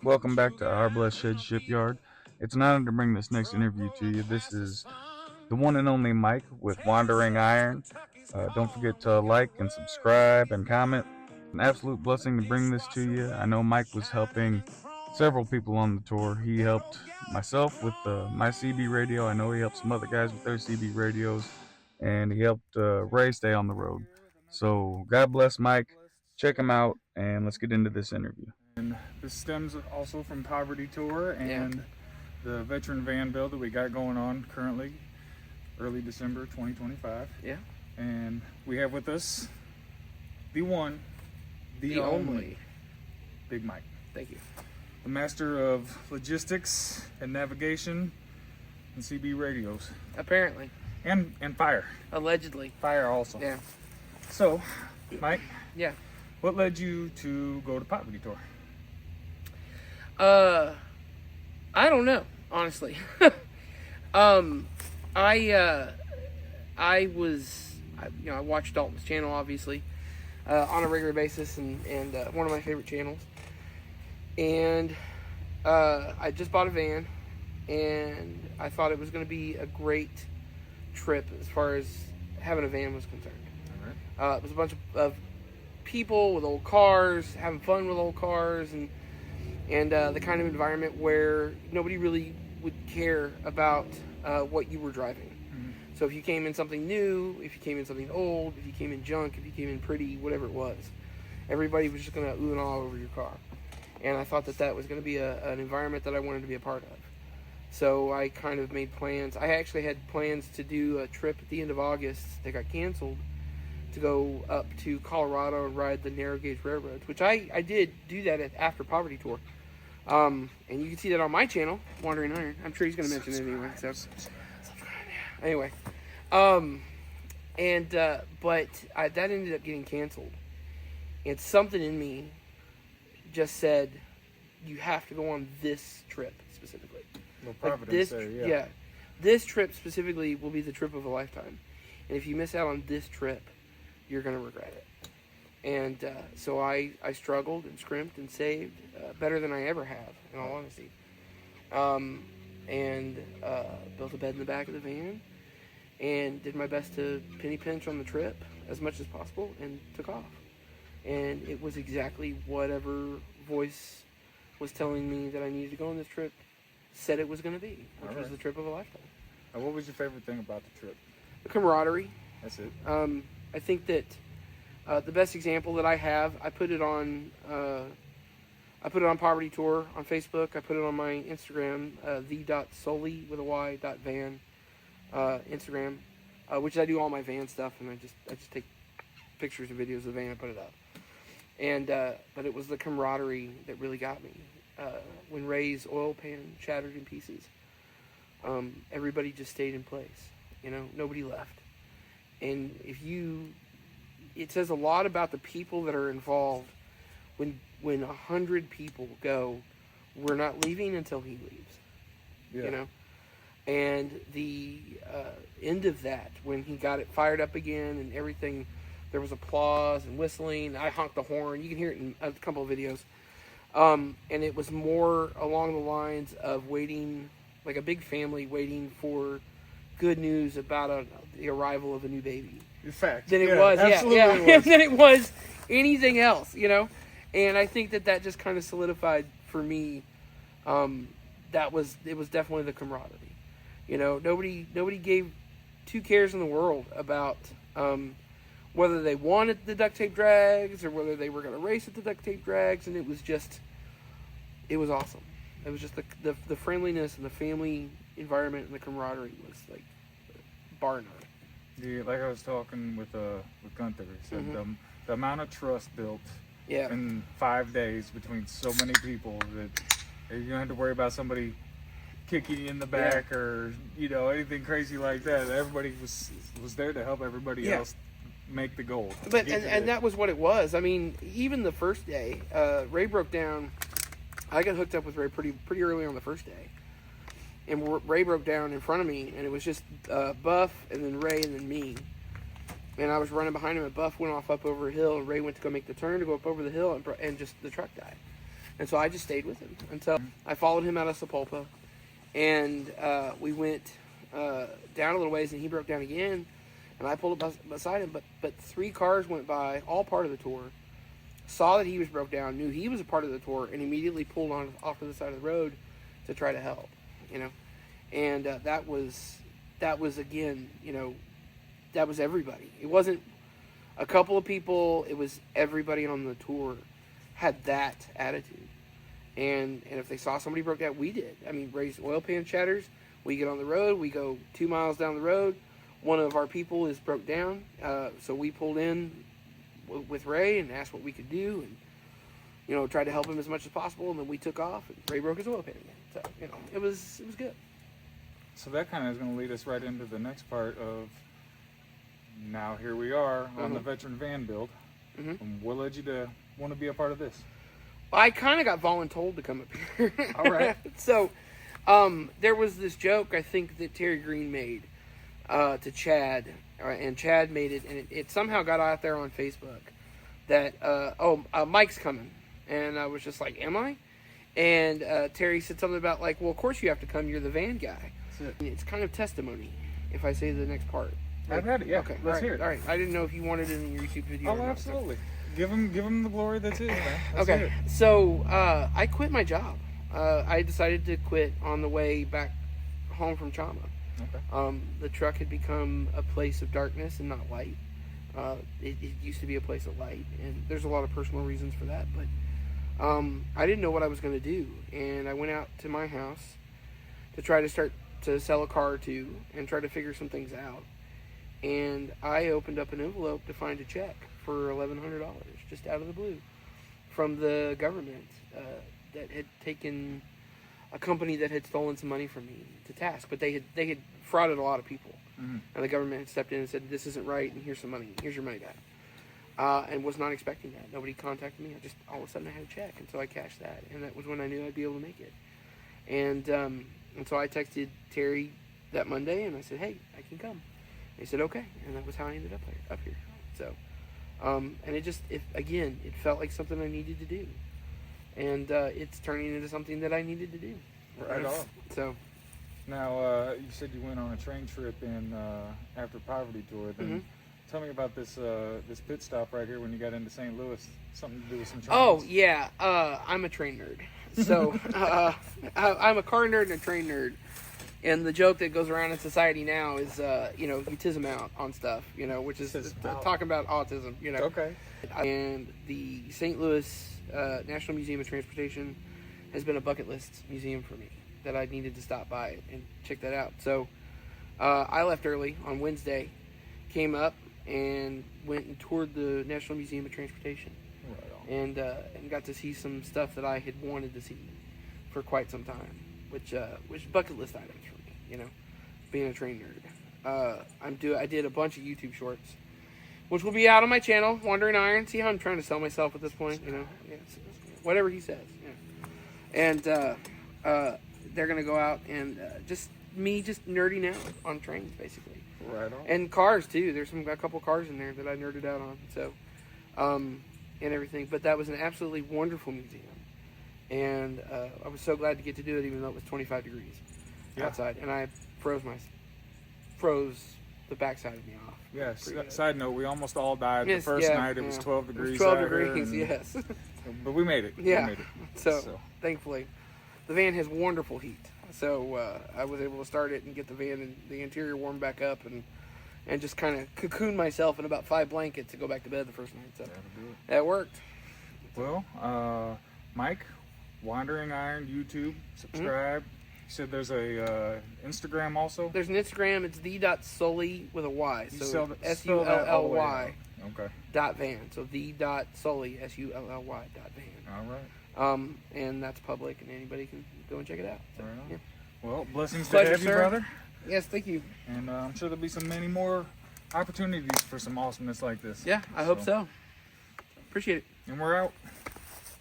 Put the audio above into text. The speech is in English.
Welcome back to Our Blessed Shed Shipyard. It's an honor to bring this next interview to you. This is the one and only Mike with Wandering Iron. Don't forget to like and subscribe and comment. It's an absolute blessing to bring this to you. I know Mike was helping several people on the tour. He helped myself with my CB radio. I know he helped some other guys with their CB radios, and he helped Ray stay on the road. So God bless Mike. Check him out, and let's get into this interview. And this stems also from Poverty Tour and the Veteran Van Build that we got going on currently, early December 2025. Yeah. And we have with us the one, the only Big Mike. Thank you. The master of logistics and navigation and CB radios. Apparently. And fire. Allegedly. Fire also. Yeah. So, Mike. Yeah. What led you to go to Poverty Tour? I don't know, honestly. I watched Dalton's channel, obviously, on a regular basis, and one of my favorite channels. And I just bought a van, and I thought it was going to be a great trip as far as having a van was concerned. All right. It was a bunch of people with old cars, having fun with old cars, and the kind of environment where nobody really would care about what you were driving. Mm-hmm. So if you came in something new, if you came in something old, if you came in junk, if you came in pretty, whatever it was, everybody was just going to ooh and all over your car. And I thought that was going to be an environment that I wanted to be a part of. So I kind of made plans. I actually had plans to do a trip at the end of August that got canceled, to go up to Colorado and ride the narrow gauge railroads, which I did do that after Poverty Tour. And you can see that on my channel, Wandering Iron. I'm sure he's going to mention it anyway. So, anyway, but that ended up getting canceled. And something in me just said, you have to go on this trip specifically. Well, Providence yeah. This trip specifically will be the trip of a lifetime. And if you miss out on this trip, you're going to regret it. And so I struggled and scrimped and saved better than I ever have, in all honesty. Built a bed in the back of the van and did my best to penny pinch on the trip as much as possible and took off. And it was exactly whatever voice was telling me that I needed to go on this trip said it was going to be, which was the trip of a lifetime. And what was your favorite thing about the trip? The camaraderie. That's it. I think that the best example that I have, I put it on Poverty Tour on Facebook. I put it on my Instagram, the.solely.van Instagram, which I do all my van stuff, and I just take pictures and videos of the van and put it up. And but it was the camaraderie that really got me. When Ray's oil pan shattered in pieces, everybody just stayed in place. Nobody left. And it says a lot about the people that are involved when 100 people go, we're not leaving until he leaves. Yeah. And the end of that, when he got it fired up again and everything, there was applause and whistling. I honked the horn. You can hear it in a couple of videos. And it was more along the lines of waiting, like a big family waiting for good news about the arrival of a new baby. In fact, than it was, than it was anything else, And I think that just kind of solidified for me. It was definitely the camaraderie. Nobody gave two cares in the world about whether they wanted the duct tape drags or whether they were going to race at the duct tape drags, and it was awesome. It was just the friendliness and the family environment and the camaraderie was like bar none. Yeah, like I was talking with Gunther, he said the amount of trust built in 5 days between so many people that you don't have to worry about somebody kicking you in the back or anything crazy like that. Everybody was there to help everybody else make the goal. But and that was what it was. I mean, even the first day, Ray broke down. I got hooked up with Ray pretty early on the first day. And Ray broke down in front of me, and it was just Buff, and then Ray, and then me. And I was running behind him, and Buff went off up over a hill, and Ray went to go make the turn to go up over the hill, and just the truck died. And so I just stayed with him until I followed him out of Sapulpa, and we went down a little ways, and he broke down again, and I pulled up beside him. But 3 cars went by, all part of the tour, saw that he was broke down, knew he was a part of the tour, and immediately pulled off to the side of the road to try to help, you know. And that was again, you know, that was everybody. It wasn't a couple of people, it was everybody on the tour had that attitude. And if they saw somebody broke down, we did. I mean, raised oil pan shatters. We get on the road. We go 2 miles down the road. One of our people is broke down. So we pulled in with Ray and asked what we could do, and, you know, tried to help him as much as possible. And then we took off, and Ray broke his oil pan again. So, you know, it was good. So that kind of is going to lead us right into the next part of, now here we are on the Veteran Van Build. And what led you to want to be a part of this? I kind of got voluntold to come up here. All right. So, there was this joke I think that Terry Green made to Chad, and Chad made it, and it somehow got out there on Facebook that, Mike's coming. And I was just like, am I? And Terry said something about, like, well, of course you have to come. You're the van guy. That's it. And it's kind of testimony if I say the next part. I've had it, yeah. Okay, Let's hear it. All right. I didn't know if you wanted it in your YouTube video. Oh, absolutely. Give him the glory that's his, man. Let's Okay, hear it. so I quit my job. I decided to quit on the way back home from Chama. Okay. The truck had become a place of darkness and not light. It used to be a place of light, and there's a lot of personal reasons for that. But I didn't know what I was going to do, and I went out to my house to try to start to sell a car or two and try to figure some things out. And I opened up an envelope to find a check for $1,100 just out of the blue from the government that had taken a company that had stolen some money from me to task. But they had frauded a lot of people, and the government had stepped in and said, this isn't right, and here's some money, here's your money back. And was not expecting that. Nobody contacted me. I just, all of a sudden I had a check, and so I cashed that, and that was when I knew I'd be able to make it. And so I texted Terry that Monday, and I said, hey, I can come. He said, okay, and that was how I ended up here. So, and it felt like something I needed to do, and it's turning into something that I needed to do. Right on. So, now you said you went on a train trip in after Poverty Tour. Then tell me about this pit stop right here when you got into St. Louis. Something to do with some trains. Oh yeah, I'm a train nerd. So I'm a car nerd and a train nerd. And the joke that goes around in society now is, you tiz them out on stuff, which is talking about autism, Okay. And the St. Louis National Museum of Transportation has been a bucket list museum for me that I needed to stop by and check that out. So I left early on Wednesday, came up and went and toured the National Museum of Transportation. Right on. And got to see some stuff that I had wanted to see for quite some time. Which bucket list items for me, being a train nerd. I did a bunch of YouTube shorts, which will be out on my channel, Wandering Iron. See how I'm trying to sell myself at this point, Yeah, whatever he says. Yeah. And they're gonna go out and just nerding out on trains, basically. Right on. And cars too. There's a couple cars in there that I nerded out on. So, and everything. But that was an absolutely wonderful museum. And I was so glad to get to do it, even though it was 25 degrees outside, and I froze the backside of me off. Yes. Side note: we almost all died the first night. It was 12 degrees. 12 degrees, yes. But we made it. Yeah. We made it. So thankfully, the van has wonderful heat. So I was able to start it and get the van and the interior warmed back up, and just kind of cocoon myself in about 5 blankets to go back to bed the first night. So that worked. Well, Mike. Wandering Iron, YouTube, subscribe. You said there's a Instagram also? There's an Instagram. It's the.sully with a Y. So SULLY. Okay. .van. So the.sully, SULLY .van. All right. And that's public, and anybody can go and check it out. So, right on. Yeah. Well, blessings Pleasure, to have you, sir. brother. Yes, thank you. And I'm sure there'll be many more opportunities for some awesomeness like this. Yeah, I hope so. Appreciate it. And we're out.